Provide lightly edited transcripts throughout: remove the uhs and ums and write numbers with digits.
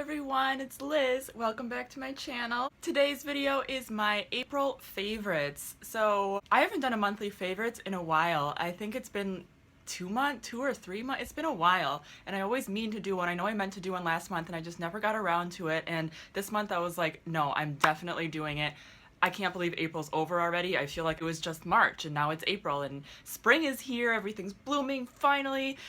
everyone, it's Liz. Welcome back to my channel. Today's video is my April favorites. So I haven't done a monthly favorites in a while. I think it's been 2 or 3 months. It's been a while and I always mean to do one. I know I meant to do one last month and I just never got around to it, and this month I was like, no, I'm definitely doing it. I can't believe April's over already. I feel like it was just March and now it's April and spring is here. Everything's blooming finally.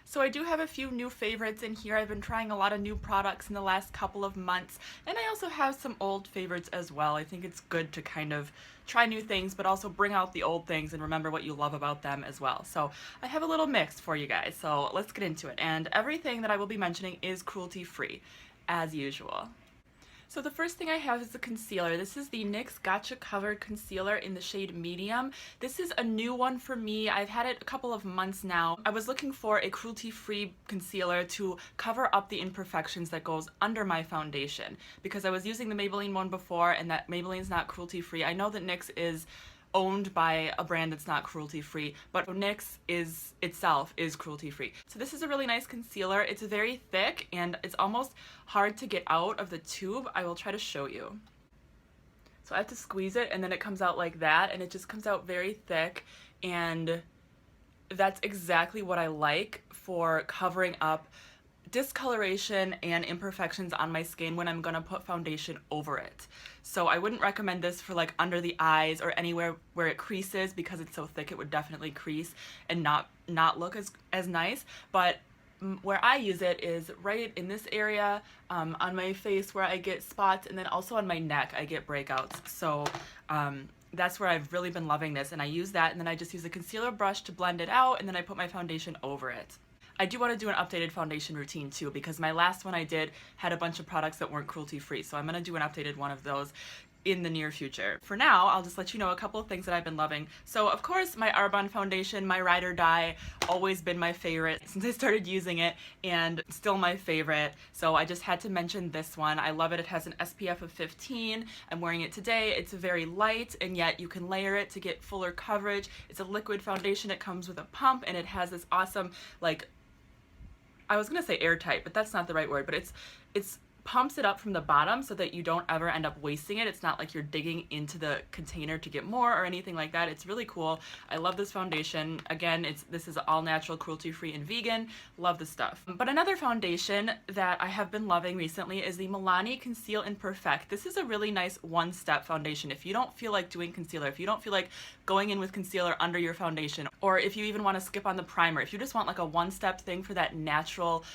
So I do have a few new favorites in here. I've been trying a lot of new products in the last couple of months, and I also have some old favorites as well. I think it's good to kind of try new things but also bring out the old things and remember what you love about them as well. So I have a little mix for you guys, so let's get into it. And everything that I will be mentioning is cruelty-free, as usual. So the first thing I have is the concealer. This is the NYX Gotcha Covered Concealer in the shade Medium. This is a new one for me. I've had it a couple of months now. I was looking for a cruelty-free concealer to cover up the imperfections that goes under my foundation, because I was using the Maybelline one before and that Maybelline's not cruelty-free. I know that NYX is owned by a brand that's not cruelty-free, but NYX itself is cruelty-free. So this is a really nice concealer. It's very thick and it's almost hard to get out of the tube. I will try to show you. So I have to squeeze it and then it comes out like that, and it just comes out very thick, and that's exactly what I like for covering up discoloration and imperfections on my skin when I'm gonna put foundation over it. So I wouldn't recommend this for like under the eyes or anywhere where it creases, because it's so thick it would definitely crease and not look as nice. But where I use it is right in this area on my face where I get spots, and then also on my neck I get breakouts. So that's where I've really been loving this, and I use that, and then I just use a concealer brush to blend it out, and then I put my foundation over it. I do want to do an updated foundation routine too, because my last one I did had a bunch of products that weren't cruelty-free, so I'm going to do an updated one of those in the near future. For now, I'll just let you know a couple of things that I've been loving. So of course my Arbonne foundation, my ride or die, always been my favorite since I started using it, and still my favorite. So I just had to mention this one. I love it. It has an SPF of 15. I'm wearing it today. It's very light, and yet you can layer it to get fuller coverage. It's a liquid foundation. It comes with a pump, and it has this awesome, like, I was gonna say airtight, but that's not the right word, but it's pumps it up from the bottom so that you don't ever end up wasting it. It's not like you're digging into the container to get more or anything like that. It's really cool. I love this foundation. Again, this is all natural, cruelty-free, and vegan. Love the stuff. But another foundation that I have been loving recently is the Milani Conceal and Perfect. This is a really nice one-step foundation. If you don't feel like doing concealer, if you don't feel like going in with concealer under your foundation, or if you even want to skip on the primer, if you just want like a one-step thing for that natural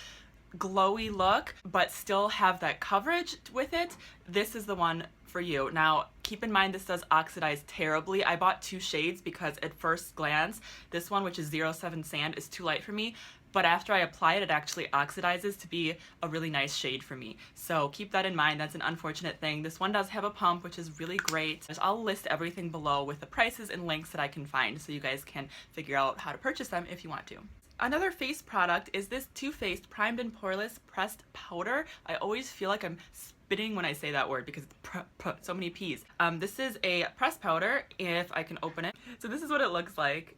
glowy look but still have that coverage with it, this is the one for you. Now keep in mind this does oxidize terribly. I bought 2 shades because at first glance this one, which is 07 Sand, is too light for me, but after I apply it, it actually oxidizes to be a really nice shade for me. So keep that in mind. That's an unfortunate thing. This one does have a pump, which is really great. I'll list everything below with the prices and links that I can find so you guys can figure out how to purchase them if you want to. Another face product is this Too Faced Primed and Poreless Pressed Powder. I always feel like I'm spitting when I say that word because it's so many P's. This is a pressed powder, if I can open it. So this is what it looks like.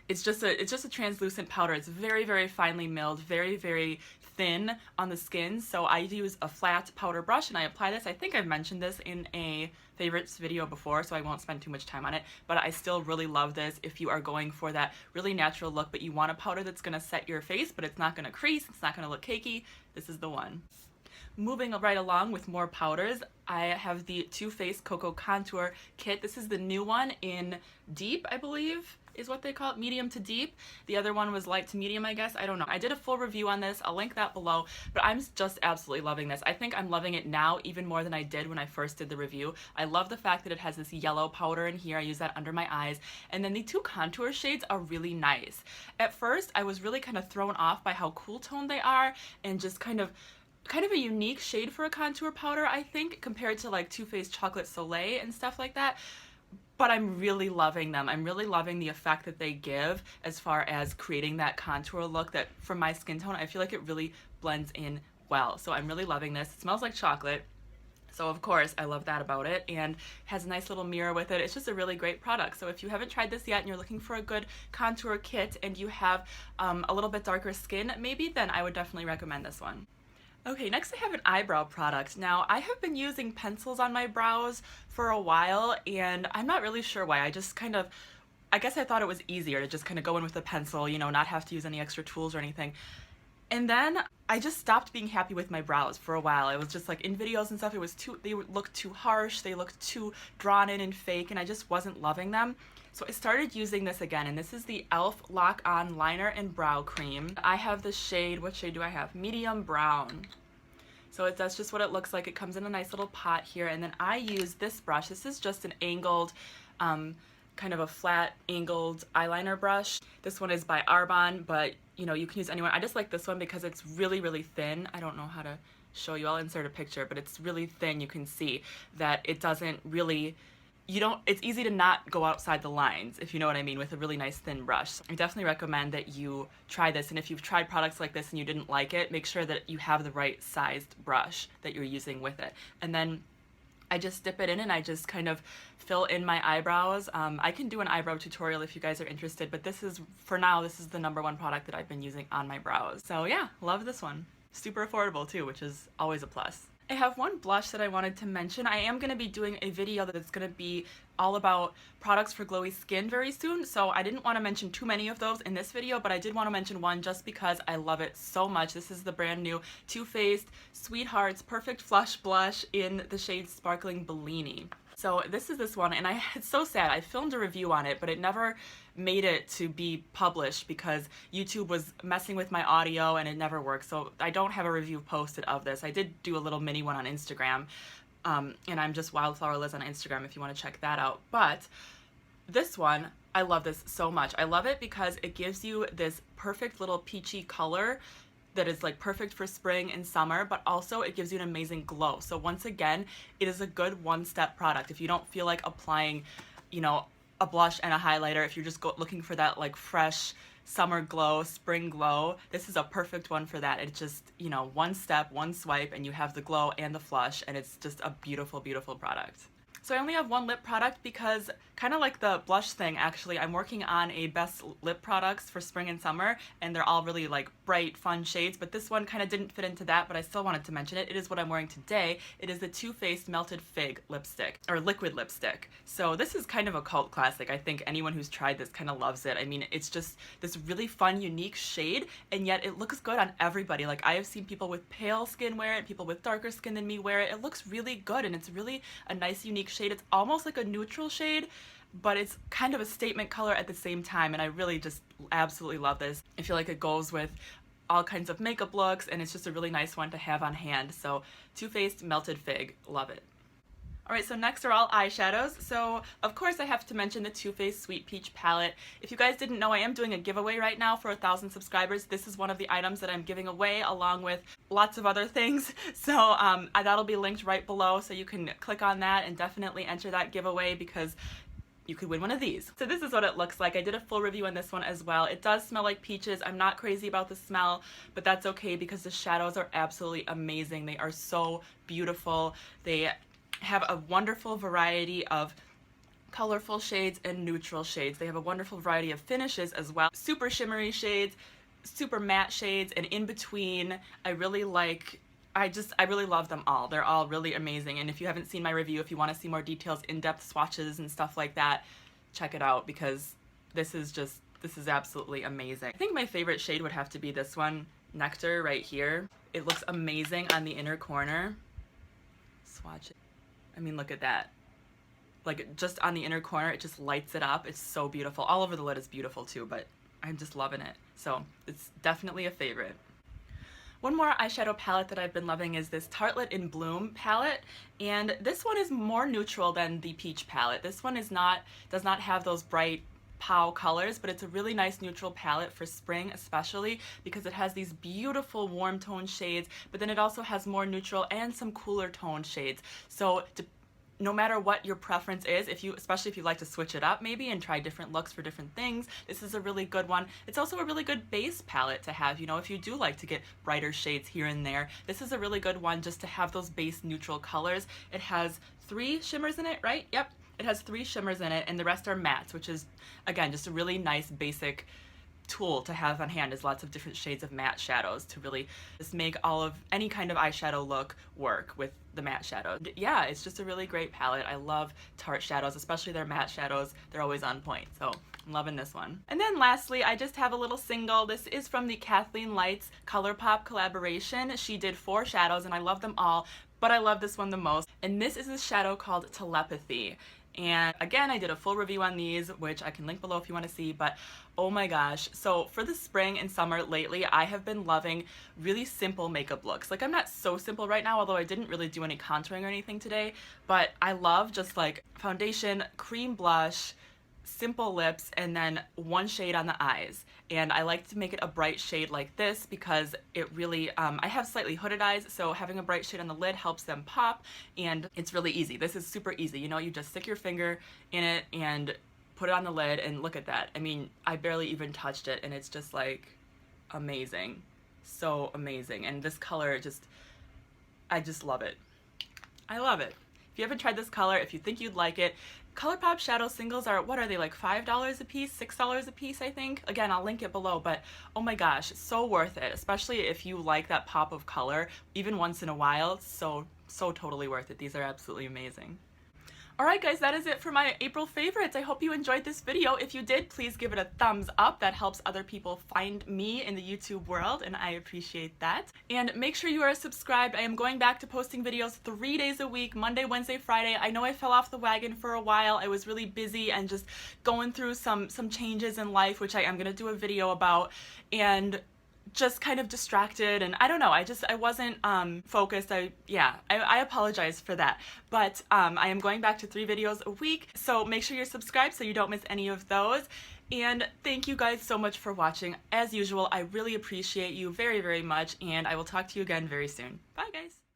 It's just a translucent powder. It's very, very finely milled, very, very thin on the skin. So I use a flat powder brush and I apply this. I think I've mentioned this in a favorites video before, so I won't spend too much time on it, but I still really love this if you are going for that really natural look, but you want a powder that's gonna set your face, but it's not gonna crease, it's not gonna look cakey. This is the one. Moving right along with more powders, I have the Too Faced Cocoa Contour Kit. This is the new one in Deep, I believe is what they call it, medium to deep. The other one was light to medium, I guess. I don't know. I did a full review on this. I'll link that below, but I'm just absolutely loving this. I think I'm loving it now even more than I did when I first did the review. I love the fact that it has this yellow powder in here. I use that under my eyes. And then the 2 contour shades are really nice. At first, I was really kind of thrown off by how cool toned they are and just kind of a unique shade for a contour powder, I think, compared to like Too Faced Chocolate Soleil and stuff like that. But I'm really loving them. I'm really loving the effect that they give as far as creating that contour look that for my skin tone, I feel like it really blends in well. So I'm really loving this. It smells like chocolate. So of course I love that about it, and has a nice little mirror with it. It's just a really great product. So if you haven't tried this yet and you're looking for a good contour kit and you have a little bit darker skin maybe, then I would definitely recommend this one. Okay, next I have an eyebrow product. Now, I have been using pencils on my brows for a while, and I'm not really sure why. I guess I thought it was easier to just kind of go in with a pencil, you know, not have to use any extra tools or anything. And then I just stopped being happy with my brows for a while. I was just like in videos and stuff, they looked too harsh, they looked too drawn in and fake, and I just wasn't loving them. So I started using this again, and this is the e.l.f. Lock On Liner and Brow Cream. I have the shade, what shade do I have? Medium Brown. So that's just what it looks like. It comes in a nice little pot here, and then I use this brush. This is just an angled, kind of a flat angled eyeliner brush. This one is by Arbonne, but you know, you can use anyone. I just like this one because it's really, really thin. I don't know how to show you. I'll insert a picture, but it's really thin. You can see that it doesn't really, it's easy to not go outside the lines, if you know what I mean, with a really nice thin brush. I definitely recommend that you try this, and if you've tried products like this and you didn't like it, make sure that you have the right sized brush that you're using with it. And then I just dip it in and I just kind of fill in my eyebrows. I can do an eyebrow tutorial if you guys are interested, but for now, this is the #1 product that I've been using on my brows. So yeah, love this one. Super affordable too, which is always a plus. I have one blush that I wanted to mention. I am going to be doing a video that's going to be all about products for glowy skin very soon, so I didn't want to mention too many of those in this video, but I did want to mention one just because I love it so much. This is the brand new Too Faced Sweethearts Perfect Flush Blush in the shade Sparkling Bellini. So this is this one, and it's so sad. I filmed a review on it, but it never made it to be published because YouTube was messing with my audio and it never worked. So I don't have a review posted of this. I did do a little mini one on Instagram, and I'm just Wildflower Liz on Instagram if you want to check that out. But this one, I love this so much. I love it because it gives you this perfect little peachy color that is like perfect for spring and summer, but also it gives you an amazing glow. So once again, it is a good one-step product. If you don't feel like applying, you know, a blush and a highlighter, if you're just looking for that like fresh summer glow, spring glow, this is a perfect one for that. It's just, you know, one step, one swipe, and you have the glow and the flush, and it's just a beautiful, beautiful product. So I only have one lip product because, kind of like the blush thing actually, I'm working on a best lip products for spring and summer, and they're all really like bright, fun shades, but this one kind of didn't fit into that, but I still wanted to mention it. It is what I'm wearing today. It is the Too Faced Melted Fig lipstick, or liquid lipstick. So this is kind of a cult classic. I think anyone who's tried this kind of loves it. I mean, it's just this really fun, unique shade, and yet it looks good on everybody. Like, I have seen people with pale skin wear it, people with darker skin than me wear it. It looks really good, and it's really a nice, unique shade. It's almost like a neutral shade, but it's kind of a statement color at the same time, and I really just absolutely love this. I feel like it goes with all kinds of makeup looks, and it's just a really nice one to have on hand. So Too Faced Melted Fig, love it. Alright, so next are all eyeshadows. So, of course, I have to mention the Too Faced Sweet Peach palette. If you guys didn't know, I am doing a giveaway right now for 1,000 subscribers. This is one of the items that I'm giving away, along with lots of other things. So that'll be linked right below, so you can click on that and definitely enter that giveaway because you could win one of these. So this is what it looks like. I did a full review on this one as well. It does smell like peaches. I'm not crazy about the smell, but that's okay because the shadows are absolutely amazing. They are so beautiful. They have a wonderful variety of colorful shades and neutral shades. They have a wonderful variety of finishes as well. Super shimmery shades, super matte shades, and in between. I really love them all. They're all really amazing, and if you haven't seen my review, if you want to see more details, in-depth swatches and stuff like that, check it out because this is absolutely amazing. I think my favorite shade would have to be this one, Nectar, right here. It looks amazing on the inner corner. Swatch it. I mean, look at that. Like, just on the inner corner, it just lights it up. It's so beautiful. All over the lid is beautiful too, but I'm just loving it. So it's definitely a favorite. One more eyeshadow palette that I've been loving is this Tartelette in Bloom palette, and this one is more neutral than the Peach palette. This one does not have those bright pow colors, but it's a really nice neutral palette for spring, especially because it has these beautiful warm tone shades, but then it also has more neutral and some cooler tone shades. So no matter what your preference is, especially if you like to switch it up maybe and try different looks for different things, this is a really good one. It's also a really good base palette to have, you know, if you do like to get brighter shades here and there. This is a really good one just to have those base neutral colors. It has 3 shimmers in it, right? Yep. It has 3 shimmers in it, and the rest are mattes, which is, again, just a really nice basic tool to have on hand is lots of different shades of matte shadows to really just make all of any kind of eyeshadow look work with the matte shadow. Yeah, it's just a really great palette. I love Tarte shadows, especially their matte shadows. They're always on point, so I'm loving this one. And then lastly, I just have a little single. This is from the Kathleen Lights ColourPop collaboration. She did 4 shadows and I love them all, but I love this one the most. And this is a shadow called Telepathy. And again, I did a full review on these, which I can link below if you want to see, but oh my gosh. So for the spring and summer lately, I have been loving really simple makeup looks. Like, I'm not so simple right now, although I didn't really do any contouring or anything today, but I love just like foundation, cream blush, simple lips, and then one shade on the eyes. And I like to make it a bright shade like this because it really, I have slightly hooded eyes, so having a bright shade on the lid helps them pop, and it's really easy. This is super easy. You know, you just stick your finger in it and put it on the lid, and look at that. I mean, I barely even touched it, and it's just like amazing. So amazing. And this color just, I just love it. I love it. If you haven't tried this color, if you think you'd like it, ColourPop shadow singles are, what are they, like $5 a piece, $6 a piece, I think? Again, I'll link it below, but oh my gosh, so worth it, especially if you like that pop of color, even once in a while. So totally worth it. These are absolutely amazing. Alright guys, that is it for my April favorites. I hope you enjoyed this video. If you did, please give it a thumbs up. That helps other people find me in the YouTube world, and I appreciate that. And make sure you are subscribed. I am going back to posting videos 3 days a week, Monday, Wednesday, Friday. I know I fell off the wagon for a while. I was really busy and just going through some changes in life, which I am going to do a video about, and just kind of distracted, and I don't know, I wasn't focused. I apologize for that, but I am going back to 3 videos a week, so make sure you're subscribed so you don't miss any of those. And thank you guys so much for watching. As usual, I really appreciate you very, very much, and I will talk to you again very soon. Bye guys.